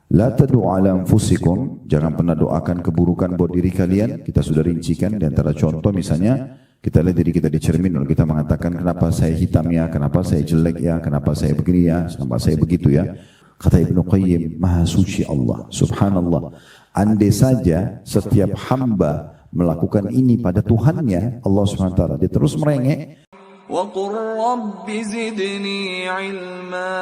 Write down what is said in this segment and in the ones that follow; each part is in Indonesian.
La tad'u ala anfusikum, jangan pernah doakan keburukan buat diri kalian. Kita sudah rincikan di antara contoh, misalnya kita lihat diri kita di cermin lalu kita mengatakan kenapa saya hitam ya, kenapa saya jelek ya, kenapa saya begini ya, kenapa saya begitu ya. Kata Ibnu Qayyim, Maha Suci Allah, Subhanallah. Andai saja setiap hamba melakukan ini pada Tuhannya, Allah SWT, dia terus merengek. وَقُلْ رَبِّ زِدْنِي عِلْمًا.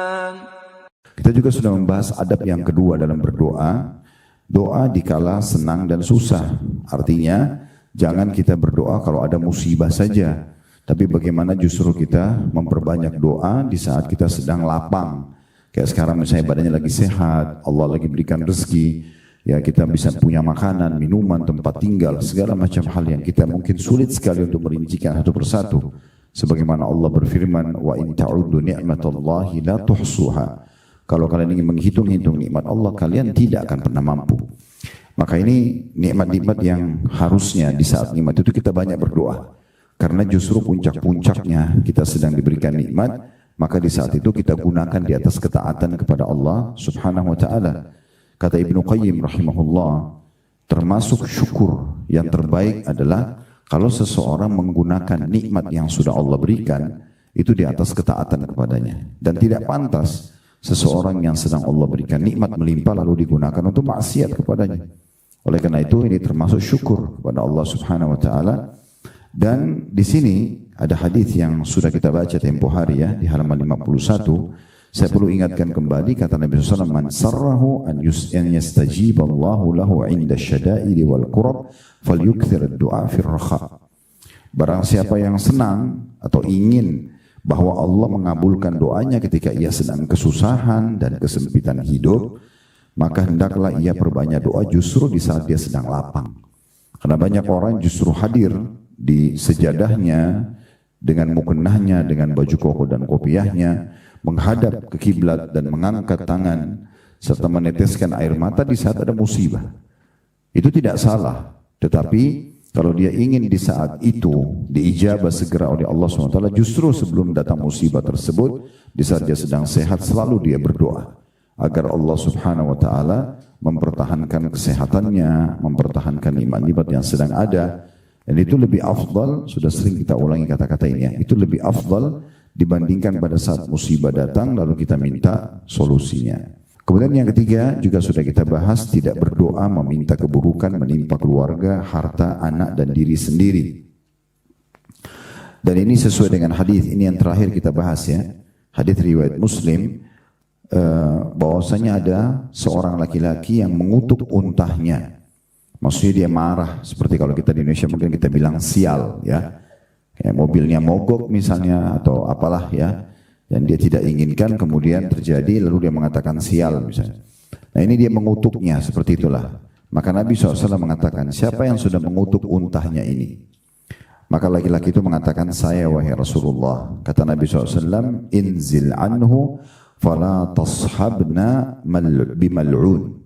Kita juga sudah membahas adab yang kedua dalam berdoa. Doa dikala senang dan susah. Artinya, jangan kita berdoa kalau ada musibah saja. Tapi bagaimana justru kita memperbanyak doa di saat kita sedang lapang. Kayak sekarang misalnya badannya lagi sehat, Allah lagi berikan rezeki. Ya, kita bisa punya makanan, minuman, tempat tinggal, segala macam hal yang kita mungkin sulit sekali untuk merincikan satu persatu. Sebagaimana Allah berfirman, wa in ta'uddu ni'matallahi la tuhsuha. Kalau kalian ingin menghitung-hitung nikmat Allah, kalian tidak akan pernah mampu. Maka ini nikmat-nikmat yang harusnya di saat nikmat itu kita banyak berdoa. Karena justru puncak-puncaknya kita sedang diberikan nikmat, maka di saat itu kita gunakan di atas ketaatan kepada Allah Subhanahu wa ta'ala. Kata Ibnu Qayyim rahimahullah, termasuk syukur yang terbaik adalah kalau seseorang menggunakan nikmat yang sudah Allah berikan, itu di atas ketaatan kepadanya. Dan tidak pantas seseorang yang sedang Allah berikan nikmat melimpah lalu digunakan untuk maksiat kepadanya. Oleh karena itu ini termasuk syukur kepada Allah Subhanahu wa taala. Dan di sini ada hadis yang sudah kita baca tempo hari ya, di halaman 51. Saya perlu ingatkan kembali kata Nabi SAW, man sarrahu an yastajib Allahu lahu 'inda syada'id wal qurab falyukthir ad-du'a fir rakha. Barang siapa yang senang atau ingin bahwa Allah mengabulkan doanya ketika ia sedang kesusahan dan kesempitan hidup, maka hendaklah ia perbanyak doa justru di saat dia sedang lapang. Karena banyak orang justru hadir di sejadahnya dengan mukennahnya, dengan baju koko dan kopiahnya, menghadap ke kiblat dan mengangkat tangan serta meneteskan air mata di saat ada musibah. Itu tidak salah, tetapi kalau dia ingin di saat itu diijabah segera oleh Allah SWT, justru sebelum datang musibah tersebut, di saat dia sedang sehat, selalu dia berdoa agar Allah Subhanahu wa ta'ala mempertahankan kesehatannya, mempertahankan nikmat-nikmat yang sedang ada. Dan itu lebih afdal, sudah sering kita ulangi kata-kata ini ya, itu lebih afdal dibandingkan pada saat musibah datang lalu kita minta solusinya. Kemudian yang ketiga juga sudah kita bahas, tidak berdoa meminta keburukan menimpa keluarga, harta, anak dan diri sendiri. Dan ini sesuai dengan hadis ini yang terakhir kita bahas ya, hadis riwayat Muslim, bahwasanya ada seorang laki-laki yang mengutuk untahnya. Maksudnya dia marah, seperti kalau kita di Indonesia mungkin kita bilang sial ya. Kayak mobilnya mogok misalnya atau apalah ya, dan dia tidak inginkan kemudian terjadi lalu dia mengatakan sial misalnya. Nah ini dia mengutuknya seperti itulah. Maka Nabi SAW mengatakan, siapa yang sudah mengutuk untahnya ini? Maka laki-laki itu mengatakan, saya wahai Rasulullah. Kata Nabi SAW, inzil anhu fala tashabna bimal'un.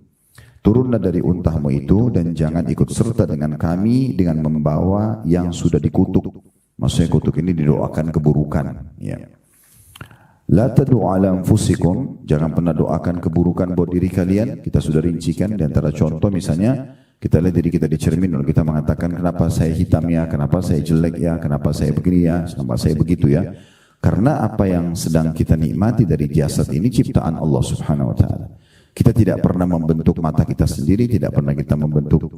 Turunlah dari untahmu itu dan jangan ikut serta dengan kami dengan membawa yang sudah dikutuk. Maksudnya kutuk ini didoakan keburukan ya. La tad'u ala anfusikum, jangan pernah doakan keburukan buat diri kalian. Kita sudah rincikan di antara contoh, misalnya kita lihat diri kita di cermin lalu kita mengatakan kenapa saya hitam ya, kenapa saya jelek ya, kenapa saya begini ya, kenapa saya begitu ya. Karena apa yang sedang kita nikmati dari jasad ini ciptaan Allah Subhanahu wa taala. Kita tidak pernah membentuk mata kita sendiri, tidak pernah kita membentuk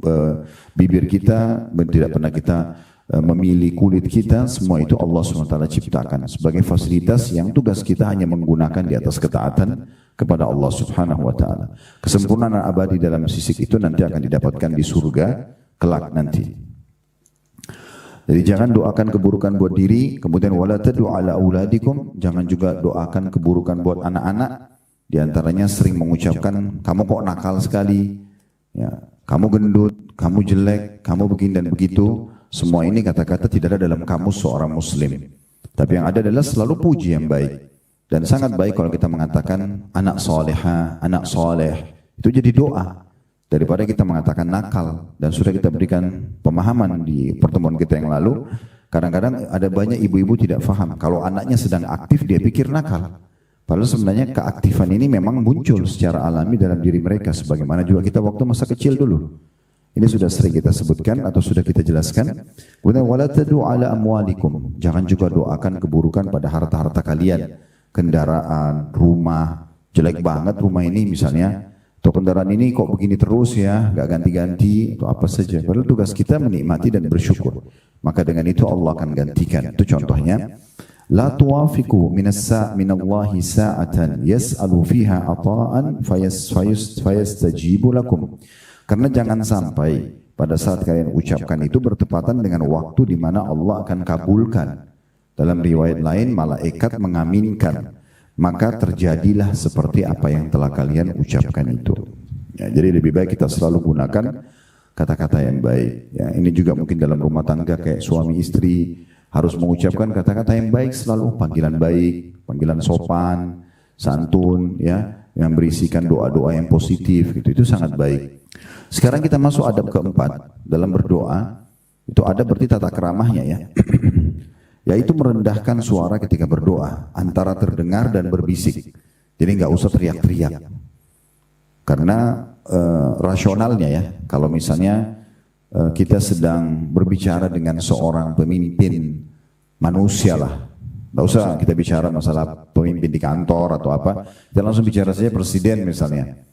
bibir kita, tidak pernah kita memilih kulit kita, semua itu Allah SWT ciptakan sebagai fasilitas yang tugas kita hanya menggunakan di atas ketaatan kepada Allah Subhanahu wa taala. Kesempurnaan abadi dalam sisi itu nanti akan didapatkan di surga kelak nanti. Jadi jangan doakan keburukan buat diri, kemudian wala tad'u ala auladikum, jangan juga doakan keburukan buat anak-anak. Di antaranya sering mengucapkan kamu kok nakal sekali, ya, kamu gendut, kamu jelek, kamu begini dan begitu. Semua ini kata-kata tidak ada dalam kamus seorang muslim. Tapi yang ada adalah selalu puji yang baik. Dan sangat baik kalau kita mengatakan anak soleha, anak soleh. Itu jadi doa. Daripada kita mengatakan nakal. Dan sudah kita berikan pemahaman di pertemuan kita yang lalu. Kadang-kadang ada banyak ibu-ibu tidak faham. Kalau anaknya sedang aktif dia pikir nakal. Padahal sebenarnya keaktifan ini memang muncul secara alami dalam diri mereka. Sebagaimana juga kita waktu masa kecil dulu. Ini sudah sering kita sebutkan atau sudah kita jelaskan. Kemudian wala tadu ala amwalikum. Jangan juga doakan keburukan pada harta-harta kalian. Kendaraan, rumah, jelek banget rumah ini misalnya. Atau kendaraan ini kok begini terus ya, gak ganti-ganti atau apa saja. Padahal tugas kita menikmati dan bersyukur. Maka dengan itu Allah akan gantikan. Itu contohnya. La tuwafiqu minallahi sa'atan yas'alu fiha ata'an fayastajibu lakum. Karena jangan sampai pada saat kalian ucapkan itu bertepatan dengan waktu di mana Allah akan kabulkan. Dalam riwayat lain malaikat mengaminkan. Maka terjadilah seperti apa yang telah kalian ucapkan itu. Ya, jadi lebih baik kita selalu gunakan kata-kata yang baik. Ya, ini juga mungkin dalam rumah tangga kayak suami istri harus mengucapkan kata-kata yang baik selalu, panggilan baik, panggilan sopan, santun, ya, yang berisikan doa-doa yang positif, gitu. Itu sangat baik. Sekarang kita masuk adab keempat dalam berdoa. Itu ada berarti tata keramahnya ya. Yaitu merendahkan suara ketika berdoa antara terdengar dan berbisik. Jadi nggak usah teriak-teriak. Karena rasionalnya ya, kalau misalnya kita sedang berbicara dengan seorang pemimpin manusia lah. Nggak usah kita bicara masalah pemimpin di kantor atau apa. Kita langsung bicara saja presiden misalnya.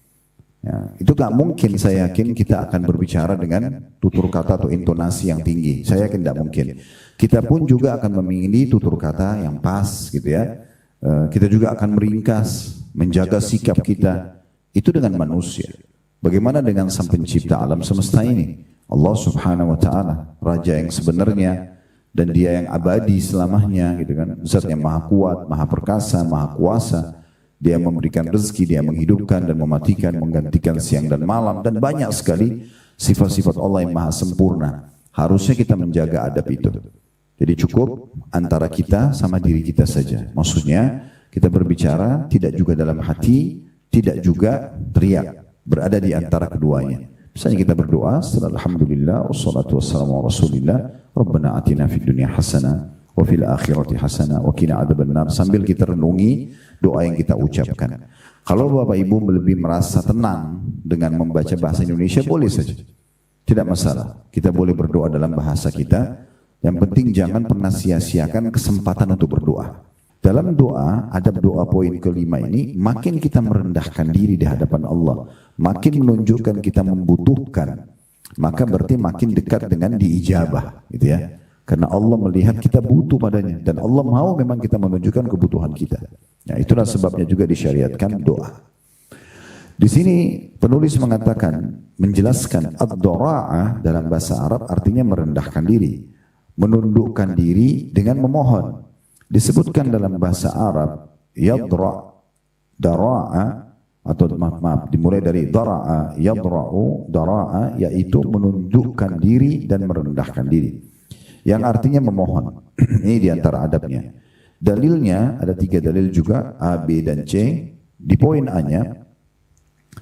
Ya, itu gak mungkin saya yakin kita akan berbicara dengan tutur kata atau intonasi yang tinggi. Saya yakin tidak mungkin. Kita pun juga akan memilih tutur kata yang pas gitu ya. Kita juga akan meringkas, menjaga sikap kita. Itu dengan manusia. Bagaimana dengan sang pencipta alam semesta ini? Allah subhanahu wa ta'ala, raja yang sebenarnya dan dia yang abadi selamanya gitu kan. Zat yang maha kuat, maha perkasa, maha kuasa. Dia memberikan rezeki, dia menghidupkan dan mematikan, menggantikan siang dan malam. Dan banyak sekali sifat-sifat Allah yang maha sempurna. Harusnya kita menjaga adab itu. Jadi cukup antara kita sama diri kita saja. Maksudnya kita berbicara tidak juga dalam hati, tidak juga teriak. Berada di antara keduanya. Misalnya kita berdoa setelah alhamdulillah wassalatu wassalamu ala rasulillah Rabbana atina fid dunya hasanah wa fil akhirati hasanah wa qina adzabannar, sambil kita renungi doa yang kita ucapkan. Kalau Bapak Ibu lebih merasa tenang dengan membaca bahasa Indonesia boleh saja. Tidak masalah. Kita boleh berdoa dalam bahasa kita. Yang penting jangan pernah sia-siakan kesempatan untuk berdoa. Dalam doa, adab doa poin kelima ini, makin kita merendahkan diri di hadapan Allah, makin menunjukkan kita membutuhkan, maka berarti makin dekat dengan diijabah, gitu ya. Karena Allah melihat kita butuh padanya, dan Allah mau memang kita menunjukkan kebutuhan kita. Nah, itulah sebabnya juga disyariatkan doa. Di sini penulis mengatakan, menjelaskan ad-dora'ah dalam bahasa Arab artinya merendahkan diri, menundukkan diri dengan memohon. Disebutkan dalam bahasa Arab yadra, dara'a, atau maaf dimulai dari dara'a, yadra'u, dara'a, yaitu menundukkan diri dan merendahkan diri, yang artinya memohon. Ini diantara adabnya. Dalilnya ada 3 dalil juga, A, B dan C. Di poin A-nya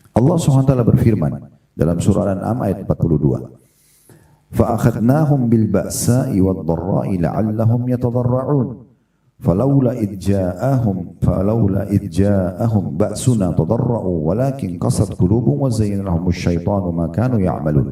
Allah SWT berfirman dalam surah Al-An'am ayat 42, فَأَخَذْنَاهُمْ بِالْبَأْسَاءِ وَالضَّرَّاءِ لَعَلَّهُمْ يَتَضَرَّعُونَ فلولا إذ جاءهم بأسنا تضرعوا ولكن قست قلوبهم وزين لهم الشيطان ما كانوا يعملون.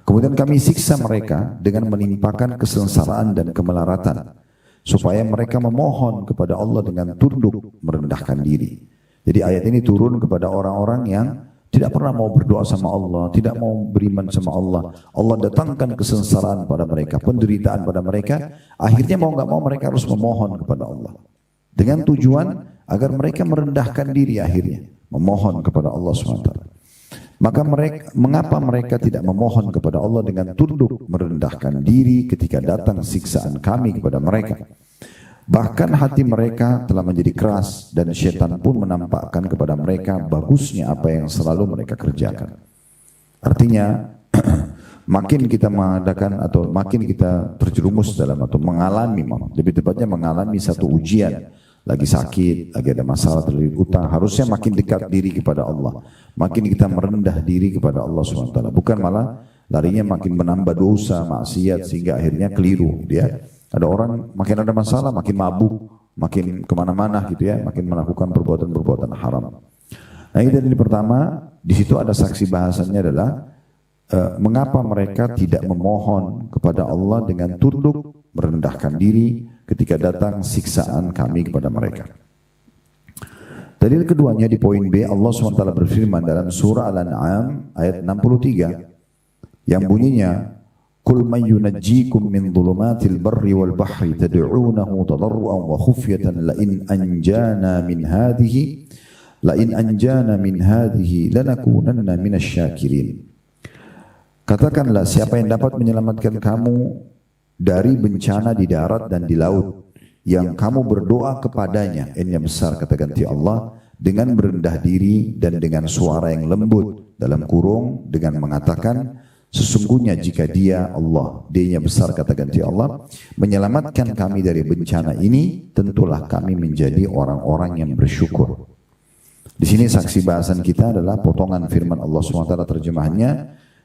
Kemudian kami siksa mereka dengan menimpakan kesengsaraan dan kemelaratan supaya mereka memohon kepada Allah dengan tunduk merendahkan diri. Jadi ayat ini turun kepada orang-orang yang tidak pernah mau berdoa sama Allah, tidak mau beriman sama Allah. Allah datangkan kesengsaraan pada mereka, penderitaan pada mereka. Akhirnya mau nggak mau mereka harus memohon kepada Allah. Dengan tujuan agar mereka merendahkan diri akhirnya. Memohon kepada Allah SWT. Maka mengapa mereka tidak memohon kepada Allah dengan tunduk merendahkan diri ketika datang siksaan kami kepada mereka? Bahkan hati mereka telah menjadi keras dan syaitan pun menampakkan kepada mereka bagusnya apa yang selalu mereka kerjakan. Artinya makin kita mengadakan atau makin kita terjerumus dalam atau mengalami, lebih tepatnya mengalami satu ujian, lagi sakit, lagi ada masalah, terlilit utang, harusnya makin dekat diri kepada Allah, makin kita merendah diri kepada Allah SWT, bukan malah larinya makin menambah dosa, maksiat sehingga akhirnya keliru dia. Ada orang makin ada masalah, makin mabuk, makin kemana-mana gitu ya, makin melakukan perbuatan-perbuatan haram. Nah ini dari pertama, di situ ada saksi bahasannya adalah mengapa mereka tidak memohon kepada Allah dengan tunduk merendahkan diri ketika datang siksaan kami kepada mereka. Dalil keduanya di poin B, Allah SWT berfirman dalam surah Al-An'am ayat 63 yang bunyinya Qul man yunajjikum min dhulumatil barri wal bahri tad'uunahu tadarruan wa khufyatan la in anjana min hadhihi lanakunanna minasy syakirin. Katakanlah siapa yang dapat menyelamatkan kamu dari bencana di darat dan di laut yang kamu berdoa kepadanya, ini yang besar kata ganti Allah, dengan merendah diri dan dengan suara yang lembut dalam kurung dengan mengatakan sesungguhnya jika dia Allah, dia besar kata ganti Allah, menyelamatkan kami dari bencana ini, tentulah kami menjadi orang-orang yang bersyukur. Di sini saksi bahasan kita adalah potongan firman Allah SWT terjemahannya,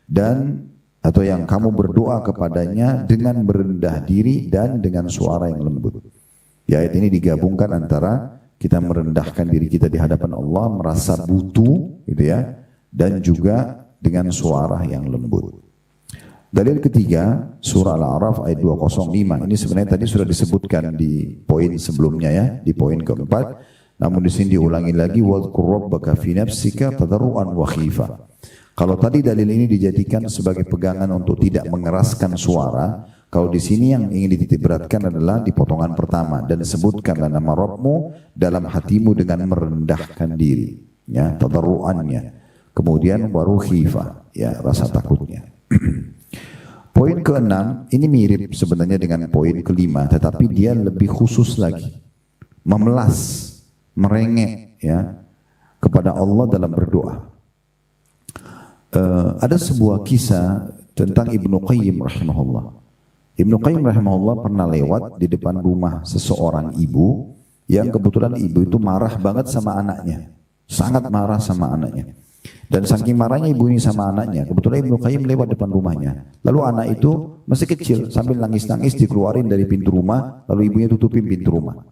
dan atau yang kamu berdoa kepadanya dengan merendah diri dan dengan suara yang lembut. Di ayat ini digabungkan antara kita merendahkan diri kita di hadapan Allah, merasa butuh gitu ya, dan juga dengan suara yang lembut. Dalil ketiga, surah Al-A'raf ayat 205. Ini sebenarnya tadi sudah disebutkan di poin sebelumnya ya, di poin keempat. Namun di sini diulangi lagi, wadhkur rabbaka fi nafsika tadarruan wa khifa. Kalau tadi dalil ini dijadikan sebagai pegangan untuk tidak mengeraskan suara, kalau di sini yang ingin dititik beratkan adalah di potongan pertama, dan disebutkanlah nama Rabbmu dalam hatimu dengan merendahkan diri, ya, tadarruannya. Kemudian baru khifa, ya, rasa takutnya. Poin keenam ini mirip sebenarnya dengan poin kelima, tetapi dia lebih khusus lagi, memelas, merengek, ya, kepada Allah dalam berdoa. Ada sebuah kisah tentang Ibnu Qayyim rahimahullah. Ibnu Qayyim rahimahullah pernah lewat di depan rumah seseorang ibu yang kebetulan ibu itu marah banget sama anaknya, sangat marah sama anaknya. Dan saking marahnya ibu ini sama anaknya, kebetulan Ibnu Qayyim lewat depan rumahnya. Lalu anak itu masih kecil, sambil nangis-nangis dikeluarin dari pintu rumah, lalu ibunya tutupin pintu rumah.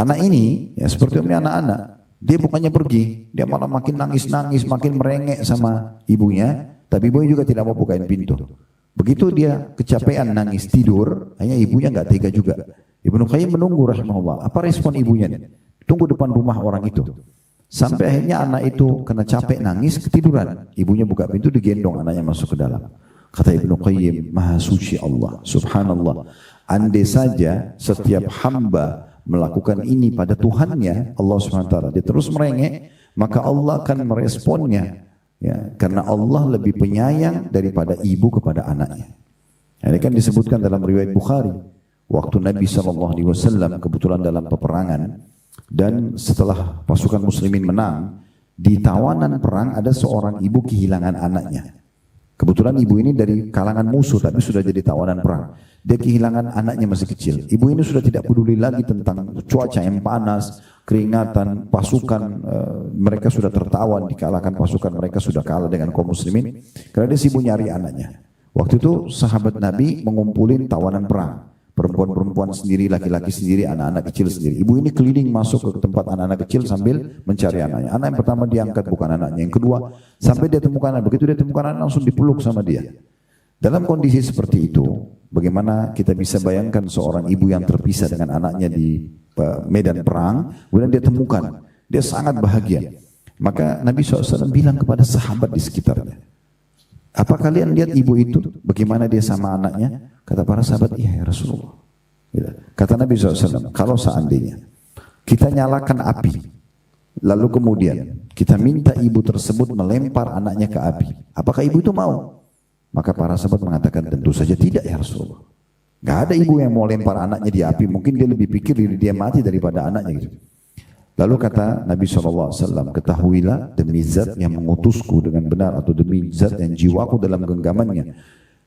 Anak ini, ya seperti anak-anak, dia bukannya pergi, dia malah makin nangis-nangis, makin merengek sama ibunya, tapi ibunya juga tidak mau bukain pintu. Begitu dia kecapean nangis tidur, hanya ibunya nggak tega juga. Ibnu Qayyim menunggu rahimahullah, apa respon ibunya? Tunggu depan rumah orang itu. Sampai akhirnya anak itu kena capek nangis ketiduran. Ibunya buka pintu, digendong anaknya masuk ke dalam. Kata Ibnu Qayyim, Maha suci Allah, subhanallah. Andai saja setiap hamba melakukan ini pada Tuhannya, Allah SWT, dia terus merengek, maka Allah akan meresponnya. Ya, karena Allah lebih penyayang daripada ibu kepada anaknya. Ini kan disebutkan dalam riwayat Bukhari. Waktu Nabi SAW kebetulan dalam peperangan, dan setelah pasukan muslimin menang, di tawanan perang ada seorang ibu kehilangan anaknya. Kebetulan ibu ini dari kalangan musuh, tapi sudah jadi tawanan perang. Dia kehilangan anaknya masih kecil. Ibu ini sudah tidak peduli lagi tentang cuaca yang panas, keringatan, pasukan mereka sudah tertawan, dikalahkan pasukan mereka sudah kalah dengan kaum muslimin. Karena dia sibuk nyari anaknya. Waktu itu sahabat Nabi mengumpulin tawanan perang. Perempuan-perempuan sendiri, laki-laki sendiri, anak-anak kecil sendiri. Ibu ini keliling masuk ke tempat anak-anak kecil sambil mencari anaknya. Anak yang pertama diangkat bukan anaknya. Yang kedua, sampai dia temukan anak. Begitu dia temukan anak, langsung dipeluk sama dia. Dalam kondisi seperti itu, bagaimana kita bisa bayangkan seorang ibu yang terpisah dengan anaknya di medan perang, kemudian dia temukan. Dia sangat bahagia. Maka Nabi SAW bilang kepada sahabat di sekitarnya, apa kalian lihat ibu itu? Bagaimana dia sama anaknya? Kata para sahabat, iya ya Rasulullah. Kata Nabi SAW, kalau seandainya kita nyalakan api, lalu kemudian kita minta ibu tersebut melempar anaknya ke api, apakah ibu itu mau? Maka para sahabat mengatakan, tentu saja tidak ya Rasulullah. Gak ada ibu yang mau lempar anaknya di api, mungkin dia lebih pikir diri dia mati daripada anaknya gitu. Lalu kata Nabi SAW, ketahuilah demi zat yang mengutusku dengan benar, atau demi zat yang jiwaku dalam genggamannya,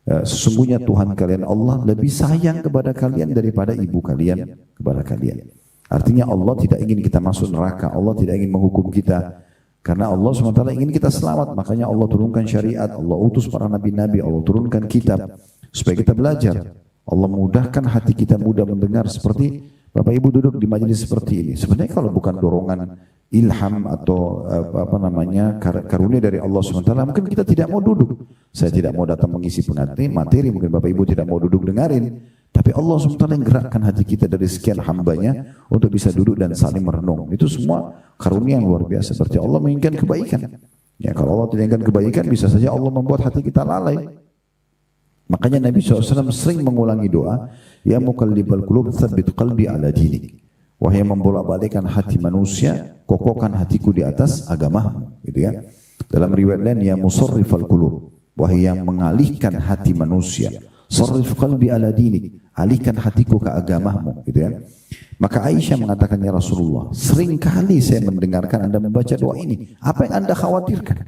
sesungguhnya Tuhan kalian Allah lebih sayang kepada kalian daripada ibu kalian kepada kalian. Artinya Allah tidak ingin kita masuk neraka, Allah tidak ingin menghukum kita. Karena Allah SWT ingin kita selamat, makanya Allah turunkan syariat, Allah utus para nabi-nabi, Allah turunkan kitab supaya kita belajar. Allah mudahkan hati kita mudah mendengar, seperti Bapak Ibu duduk di majelis seperti ini. Sebenarnya kalau bukan dorongan ilham atau karunia dari Allah SWT, mungkin kita tidak mau duduk. Saya tidak mau datang mengisi materi, mungkin Bapak Ibu tidak mau duduk dengarin. Tapi Allah SWT yang gerakkan hati kita dari sekian hambanya untuk bisa duduk dan saling merenung. Itu semua karunia yang luar biasa. Berarti Allah menginginkan kebaikan. Ya, kalau Allah tidak inginkan kebaikan, bisa saja Allah membuat hati kita lalai. Makanya Nabi SAW sering mengulangi doa, Ya muqallibal qulub tsabbit qalbi ala dinik. Wahai yang membolak-balikkan hati manusia, kokohkan hatiku di atas agamamu, gitu ya. Dalam riwayat lain, Ya musarrifal qulub, wahai yang mengalihkan hati manusia, sarrif qalbi ala dinik, alihkan hatiku ke agamamu, gitu ya. Maka Aisyah mengatakan, Ya Rasulullah, sering kali saya mendengarkan Anda membaca doa ini. Apa yang Anda khawatirkan?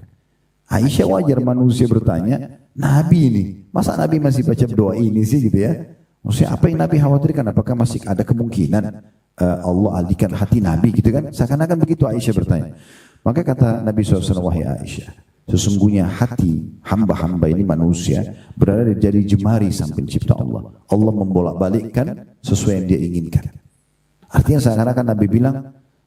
Aisyah wajar manusia bertanya, Nabi ini, masa Nabi masih baca doa ini sih, gitu ya? Maksudnya apa yang Nabi khawatirkan? Apakah masih ada kemungkinan Allah alihkan hati Nabi, gitu kan? Seakan-akan begitu Aisyah bertanya. Maka kata Nabi SAW, wahai Aisyah, sesungguhnya hati hamba-hamba ini manusia berada di jari jemari samping cipta Allah. Allah membolak-balikkan sesuai yang dia inginkan. Artinya seakan-akan Nabi bilang,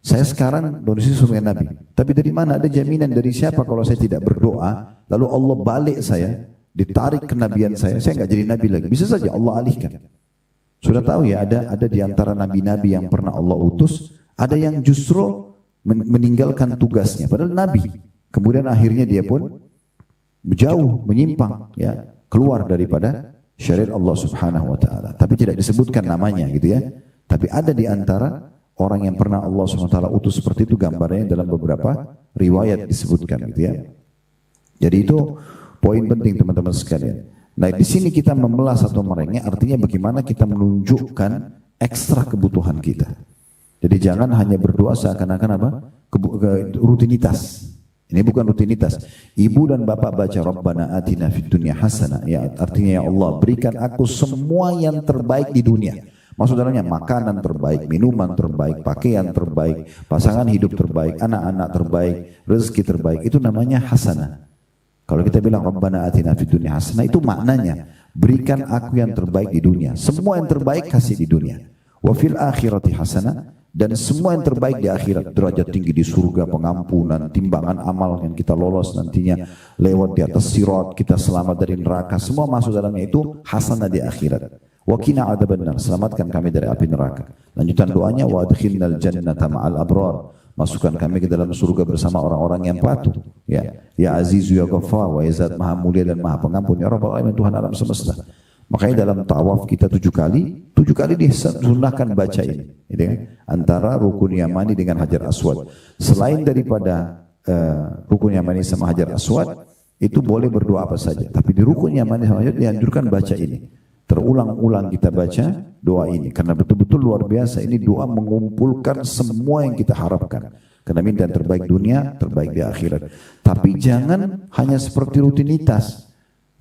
saya sekarang manusia sesuai Nabi. Tapi dari mana ada jaminan dari siapa kalau saya tidak berdoa, lalu Allah balik saya, ditarik kenabian saya nggak jadi Nabi lagi. Bisa saja Allah alihkan. Sudah tahu ya, ada di antara nabi-nabi yang pernah Allah utus, ada yang justru meninggalkan tugasnya, padahal Nabi. Kemudian akhirnya dia pun jauh, menyimpang, ya, keluar daripada syariat Allah Subhanahu wa Ta'ala. Tapi tidak disebutkan namanya, gitu ya. Tapi ada di antara orang yang pernah Allah Subhanahu wa Ta'ala utus seperti itu, gambarnya dalam beberapa riwayat disebutkan, gitu ya. Jadi itu poin penting teman-teman sekalian. Nah, di sini kita memelas atau merengek, artinya bagaimana kita menunjukkan ekstra kebutuhan kita. Jadi jangan hanya berdoa seakan-akan apa? Rutinitas. Ini bukan rutinitas. Ibu dan bapak baca Rabbana atina fid dunya hasanah, ya, artinya ya Allah berikan aku semua yang terbaik di dunia. Maksud dalamnya makanan terbaik, minuman terbaik, pakaian terbaik, pasangan hidup terbaik, anak-anak terbaik, rezeki terbaik. Itu namanya hasanah. Kalau kita bilang Rabbana atina fid dunya hasanah, itu maknanya berikan aku yang terbaik di dunia. Semua yang terbaik kasih di dunia. Wa fil akhirati hasanah, dan semua yang terbaik di akhirat, derajat tinggi di surga, pengampunan, timbangan amal yang kita lolos nantinya lewat di atas sirat, kita selamat dari neraka, semua masuk dalamnya itu hasanah di akhirat. Wa qina adzabannar, selamatkan kami dari api neraka. Lanjutan doanya, wa adkhilnal jannata ma'al abrar, masukkan kami ke dalam surga bersama orang-orang yang patuh. Ya Azizu ya Ghaffar, wa ya Zat Maha Mulia dan Maha Pengampun, ya Rabbal Alamin, Tuhan alam semesta. Makanya dalam tawaf kita 7 kali disunahkan baca ini, gitu kan? Antara rukun Yamani dengan Hajar Aswad. Selain daripada rukun Yamani sama Hajar Aswad, itu boleh berdoa apa saja. Tapi di rukun Yamani sama Hajar dianjurkan baca ini. Terulang-ulang kita baca doa ini, karena betul-betul luar biasa. Ini doa mengumpulkan semua yang kita harapkan. Karena minta yang terbaik dunia, terbaik di akhirat. Tapi jangan hanya seperti rutinitas.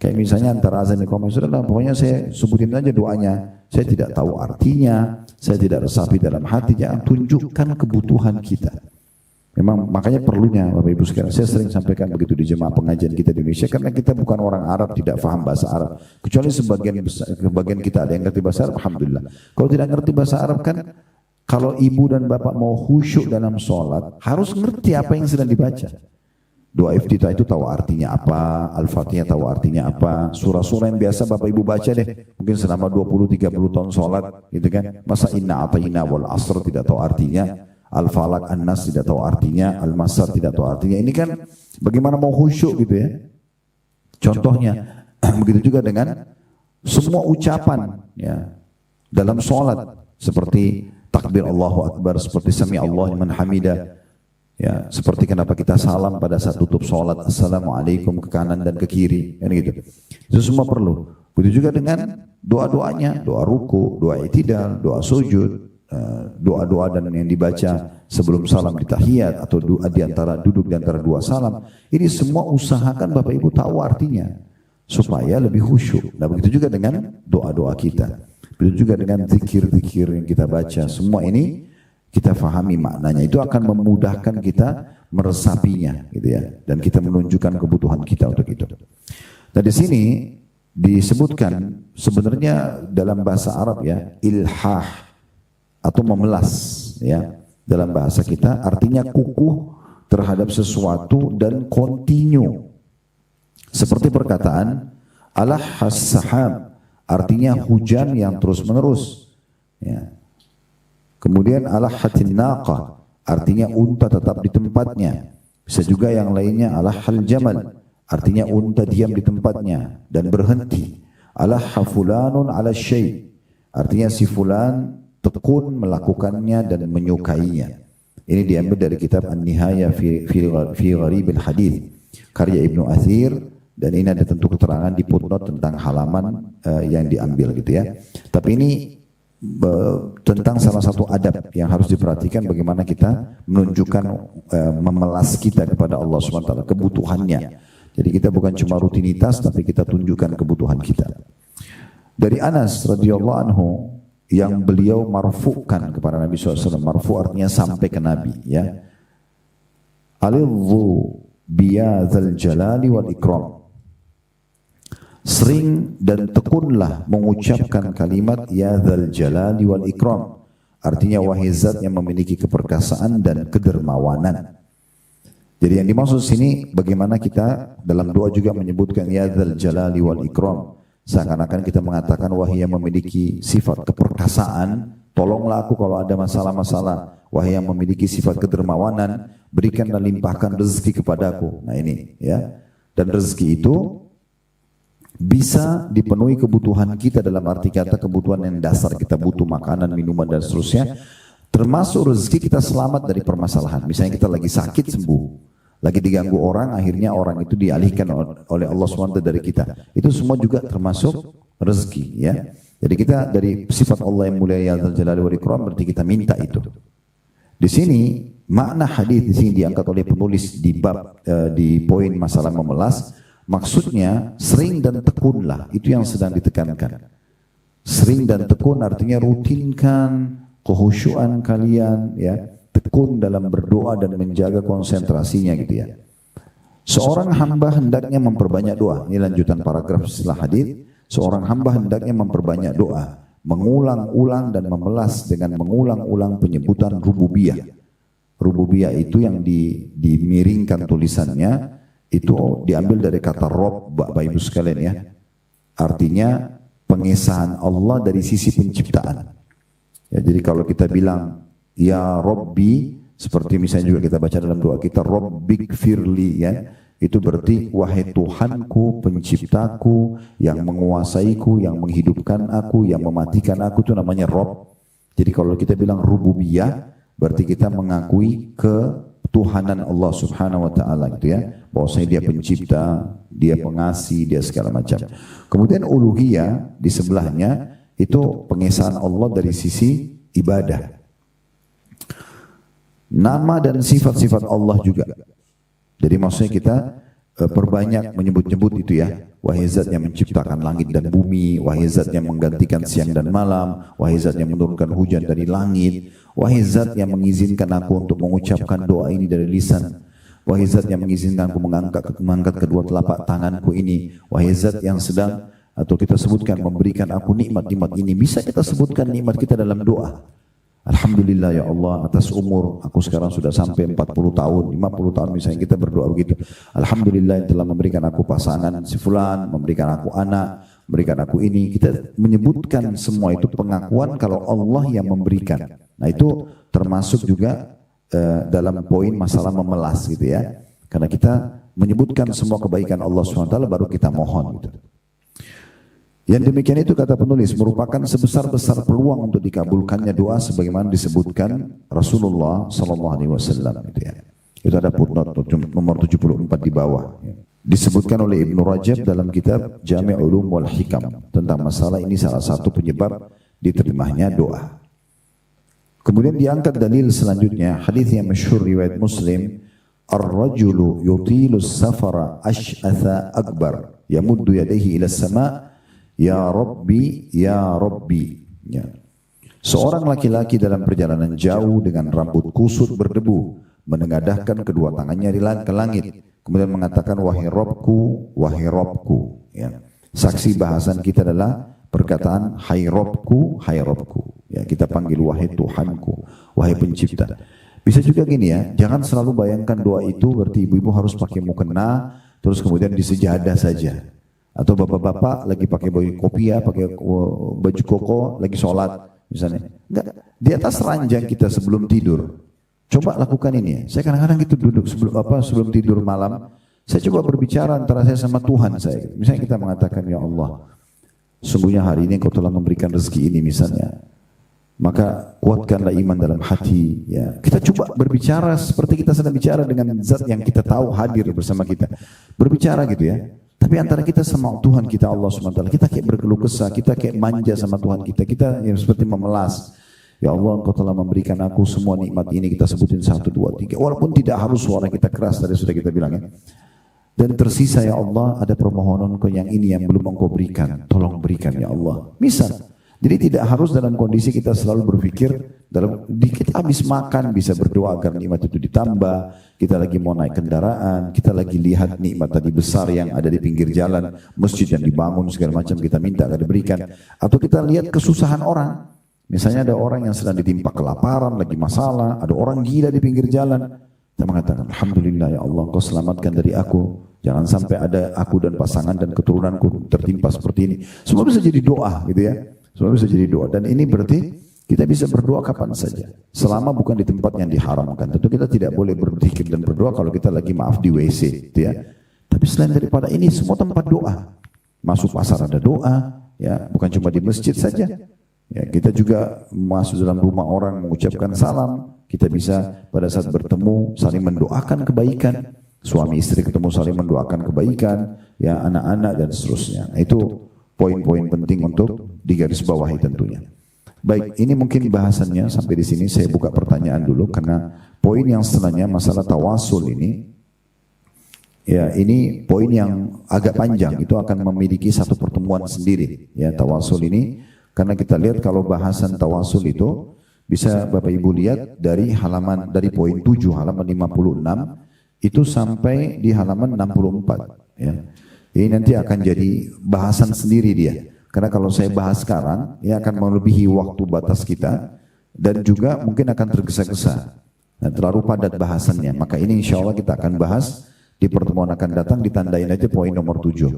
Kayak misalnya antara azan dan iqamah, sudah, pokoknya saya sebutin aja doanya. Saya tidak tahu artinya, saya tidak resapi dalam hati. Jangan tunjukkan kebutuhan kita. Memang makanya perlunya Bapak Ibu sekalian, saya sering sampaikan begitu di jemaah pengajian kita di Indonesia, karena kita bukan orang Arab, tidak paham bahasa Arab. Kecuali sebagian kita ada yang ngerti bahasa Arab, alhamdulillah. Kalau tidak ngerti bahasa Arab kan, kalau ibu dan bapak mau khusyuk dalam sholat, harus ngerti apa yang sedang dibaca. Doa iftitah itu tahu artinya apa, Al-Fatihah tahu artinya apa, surah-surah yang biasa Bapak Ibu baca deh, mungkin selama 20-30 tahun sholat, gitu kan. Masa inna atayna wal asr tidak tahu artinya, Al-Falaq, An-Nas tidak tahu artinya, Al-Masar tidak tahu artinya. Ini kan bagaimana mau khusyuk gitu ya. Contohnya, begitu juga dengan semua ucapan ya dalam sholat, seperti takbir Allahu Akbar, seperti sami Allahu liman hamidah. Ya, seperti kenapa kita salam pada saat tutup sholat, assalamualaikum ke kanan dan ke kiri, kan gitu. Itu semua perlu. Begitu juga dengan doa-doanya, doa ruku, doa i'tidal, doa sujud, doa-doa dan yang dibaca sebelum salam di tahiyat atau doa di antara duduk di antara dua salam. Ini semua usahakan Bapak Ibu tahu artinya supaya lebih khusyuk. Nah, begitu juga dengan doa-doa kita. Begitu juga dengan zikir-zikir yang kita baca. Semua ini kita fahami maknanya, itu akan memudahkan kita meresapinya, gitu ya, dan kita menunjukkan kebutuhan kita untuk itu. Nah, di sini disebutkan sebenarnya dalam bahasa Arab ya, ilhah atau memelas, ya. Dalam bahasa kita artinya kukuh terhadap sesuatu dan continue. Seperti perkataan alahhas sahab, artinya hujan yang terus menerus, ya. Kemudian alahhatin naqa, artinya unta tetap di tempatnya. Bisa juga yang lainnya alahhal jamal, artinya unta diam di tempatnya dan berhenti. Alahha fulanun ala syai', artinya si fulan tekun melakukannya dan menyukainya. Ini diambil dari kitab An-Nihaya fi Gharibil Hadith karya Ibnu Athir, dan ini ada tentu keterangan di footnote tentang halaman yang diambil gitu ya. Tapi ini tentang salah satu adab yang harus diperhatikan, bagaimana kita menunjukkan memelas kita kepada Allah SWT, kebutuhannya. Jadi kita bukan cuma rutinitas, tapi kita tunjukkan kebutuhan kita. Dari Anas radhiyallahu anhu, yang beliau marfu'kan kepada Nabi SAW. Marfu' artinya sampai ke Nabi, ya. Alidhu biyadzal jalali wal ikram. Sering dan tekunlah mengucapkan kalimat ya dzal jalali wal ikram. Artinya wahai zat yang memiliki keperkasaan dan kedermawanan. Jadi yang dimaksud sini, bagaimana kita dalam doa juga menyebutkan ya dzal jalali wal ikram. Seakan-akan kita mengatakan wahai yang memiliki sifat keperkasaan, tolonglah aku kalau ada masalah-masalah. Wahai yang memiliki sifat kedermawanan, berikan dan limpahkan rezeki kepadaku. Nah ini, ya. Dan rezeki itu bisa dipenuhi kebutuhan kita, dalam arti kata kebutuhan yang dasar, kita butuh makanan, minuman dan seterusnya. Termasuk rezeki kita selamat dari permasalahan. Misalnya kita lagi sakit sembuh, lagi diganggu orang, akhirnya orang itu dialihkan oleh Allah SWT dari kita. Itu semua juga termasuk rezeki, ya. Jadi kita dari sifat Allah yang mulia ya dzal jalali wal ikram, berarti kita minta itu. Di sini makna hadis di sini diangkat oleh penulis di bab di poin masalah memelas. Maksudnya sering dan tekunlah, itu yang sedang ditekankan. Sering dan tekun artinya rutinkan kehusyuan kalian, ya. Tekun dalam berdoa dan menjaga konsentrasinya gitu, ya. Seorang hamba hendaknya memperbanyak doa. Ini lanjutan paragraf setelah hadis. Seorang hamba hendaknya memperbanyak doa, mengulang-ulang dan memelas dengan mengulang-ulang penyebutan rububiyah. Rububiyah itu yang dimiringkan tulisannya, itu diambil dari kata Rob, Bapak Ibu sekalian, ya. Artinya pengesahan Allah dari sisi penciptaan. Ya, jadi kalau kita bilang ya Robbi, seperti misalnya juga kita baca dalam doa kita Robbik firli, ya. Itu berarti wahai Tuhanku, penciptaku, yang menguasaiku, yang menghidupkan aku, yang mematikan aku, itu namanya Rob. Jadi kalau kita bilang rububiyah, berarti kita mengakui ketuhanan Allah Subhanahu wa taala gitu, ya. Bahwasanya dia pencipta, dia pengasih, dia segala macam. Kemudian uluhiyah di sebelahnya itu pengesahan Allah dari sisi ibadah. Nama dan sifat-sifat Allah juga. Jadi maksudnya kita perbanyak menyebut-nyebut itu, ya. Wahai zat yang menciptakan langit dan bumi, wahai zat yang menggantikan siang dan malam, wahai zat yang menurunkan hujan dari langit, wahai zat yang mengizinkan aku untuk mengucapkan doa ini dari lisan, wahai zat yang mengizinkan aku mengangkat kedua telapak tanganku ini, wahai zat yang sedang atau kita sebutkan memberikan aku nikmat-nikmat ini. Bisa kita sebutkan nikmat kita dalam doa. Alhamdulillah ya Allah atas umur aku sekarang sudah sampai 40 tahun, 50 tahun misalnya kita berdoa begitu. Alhamdulillah yang telah memberikan aku pasangan si fulan, memberikan aku anak, memberikan aku ini. Kita menyebutkan semua itu pengakuan kalau Allah yang memberikan. Nah itu termasuk juga dalam poin masalah memelas gitu, ya. Karena kita menyebutkan semua kebaikan Allah SWT baru kita mohon gitu. Yang demikian itu kata penulis merupakan sebesar-besar peluang untuk dikabulkannya doa sebagaimana disebutkan Rasulullah SAW. Gitu, ya. Itu ada footnote nomor 74 di bawah. Ya. Disebutkan oleh Ibnu Rajab dalam kitab Jami' Ulum wal Hikam tentang masalah ini, salah satu penyebab diterimanya doa. Kemudian diangkat dalil selanjutnya, hadis yang masyhur riwayat Muslim, ar-rajulu yutilu safara ash'atha akbar yamuddu yadayhi ila sama' ya Rabbi, ya Rabbi, ya. Seorang laki-laki dalam perjalanan jauh dengan rambut kusut berdebu menengadahkan kedua tangannya ke langit, kemudian mengatakan wahai Robku, wahai Robku, ya. Saksi bahasan kita adalah perkataan hai Robku, hai Robku. Ya, kita panggil wahai Tuhanku, wahai pencipta. Bisa juga gini ya, jangan selalu bayangkan doa itu berarti ibu-ibu harus pakai mukena, terus kemudian di sejadah saja. Atau bapak-bapak lagi pakai baju kopiah, pakai baju koko, lagi sholat misalnya. Enggak, di atas ranjang kita sebelum tidur. Coba lakukan ini ya. Saya kadang-kadang gitu duduk sebelum tidur malam, saya coba berbicara antara saya sama Tuhan saya. Misalnya kita mengatakan, ya Allah, sungguhnya hari ini Engkau telah memberikan rezeki ini misalnya. Maka kuatkanlah iman dalam hati. Ya, kita coba berbicara seperti kita sedang bicara dengan zat yang kita tahu hadir bersama kita. Berbicara gitu ya. Tapi antara kita sama Tuhan kita Allah SWT, kita kayak berkeluh kesah, kita kayak manja sama Tuhan kita yang seperti memelas. Ya Allah, Engkau telah memberikan aku semua nikmat ini, kita sebutin 1, 2, 3. Walaupun tidak harus suara kita keras, tadi sudah kita bilang ya. Dan tersisa ya Allah, ada permohonan Engkau yang ini yang belum Engkau berikan. Tolong berikan ya Allah. Misal. Jadi tidak harus dalam kondisi kita selalu berpikir, kita habis makan bisa berdoa agar nikmat itu ditambah, kita lagi mau naik kendaraan, kita lagi lihat nikmat tadi besar yang ada di pinggir jalan, masjid yang dibangun segala macam kita minta agar diberikan. Atau kita lihat kesusahan orang, misalnya ada orang yang sedang ditimpa kelaparan, lagi masalah, ada orang gila di pinggir jalan, kita mengatakan, Alhamdulillah ya Allah, Engkau selamatkan dari aku. Jangan sampai ada aku dan pasangan dan keturunanku tertimpa seperti ini. Semua bisa jadi doa gitu ya. Semua bisa jadi doa. Dan ini berarti kita bisa berdoa kapan saja. Selama bukan di tempat yang diharamkan. Tentu kita tidak boleh berzikir dan berdoa kalau kita lagi maaf di WC gitu ya. Tapi selain daripada ini semua tempat doa. Masuk pasar ada doa, ya, bukan cuma di masjid saja. Ya, kita juga masuk dalam rumah orang mengucapkan salam. Kita bisa pada saat bertemu saling mendoakan kebaikan. Suami istri ketemu saling mendoakan kebaikan, ya, anak-anak dan seterusnya. Nah, itu poin-poin penting untuk digarisbawahi tentunya. Baik, ini mungkin bahasannya sampai di sini. Saya buka pertanyaan dulu karena poin yang setelahnya masalah tawasul ini, ya, ini poin yang agak panjang. Itu akan memiliki satu pertemuan sendiri. Ya, tawasul ini karena kita lihat kalau bahasan tawasul itu bisa Bapak Ibu lihat dari poin 7 halaman 56 itu sampai di halaman 64. Ya. Ini nanti akan jadi bahasan sendiri dia. Karena kalau saya bahas sekarang, ya akan melebihi waktu batas kita dan juga mungkin akan tergesa-gesa. Nah, terlalu padat bahasannya. Maka ini insya Allah kita akan bahas di pertemuan akan datang, ditandain aja poin nomor 7.